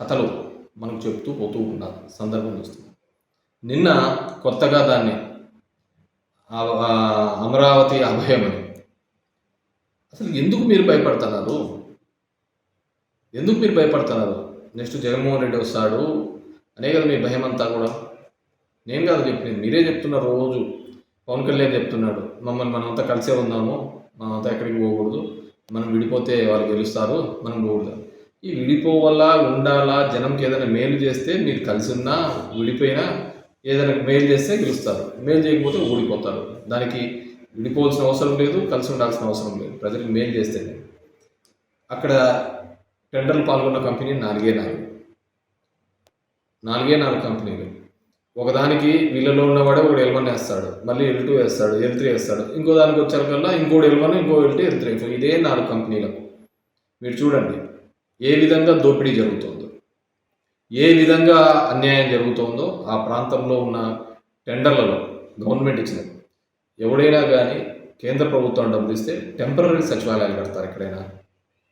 కథలు మనకు చెప్తూ పోతూ ఉన్న సందర్భం వస్తుంది. నిన్న కొత్తగా దాన్ని అమరావతి అభయమని, అసలు ఎందుకు మీరు భయపడుతున్నారు? ఎందుకు మీరు భయపడుతున్నారు? నెక్స్ట్ జగన్మోహన్ రెడ్డి వస్తాడు అనే కదా మీ భయం అంతా కూడా. నేను కాదు చెప్పింది, మీరే చెప్తున్నారు. రోజు పవన్ కళ్యాణ్ చెప్తున్నాడు, మనమంతా కలిసే ఉందాము, మనమంతా ఎక్కడికి పోకూడదు, మనం విడిపోతే వాళ్ళు గెలుస్తారు, మనం పోకూడదు. ఈ విడిపోవాలా ఉండాలా, జనంకి ఏదైనా మేలు చేస్తే మీరు కలిసి ఉన్నా విడిపోయినా ఏదైనా మేలు చేస్తే గెలుస్తారు, మేలు చేయకపోతే ఓడిపోతారు. దానికి విడిపోవాల్సిన అవసరం లేదు, కలిసి ఉండాల్సిన అవసరం లేదు. ప్రజలకు మేలు చేస్తేనే. అక్కడ టెండర్లు పాల్గొన్న కంపెనీ నాలుగే కంపెనీలు. ఒకదానికి వీళ్ళలో ఉన్నవాడే ఒకడు L1 వేస్తాడు, మళ్ళీ L2 వేస్తాడు, L3 వేస్తాడు. ఇంకో దానికి వచ్చాకల్లా ఇంకోటి L1, ఇంకో L2, L3. ఇదే 4 కంపెనీలకు. మీరు చూడండి ఏ విధంగా దోపిడీ జరుగుతుందో, ఏ విధంగా అన్యాయం జరుగుతుందో ఆ ప్రాంతంలో ఉన్న టెండర్లలో. గవర్నమెంట్ ఇచ్చినది ఎవడైనా కానీ కేంద్ర ప్రభుత్వం డబ్బులు ఇస్తే టెంపరరీ సచివాలయాలు కడతారు ఎక్కడైనా.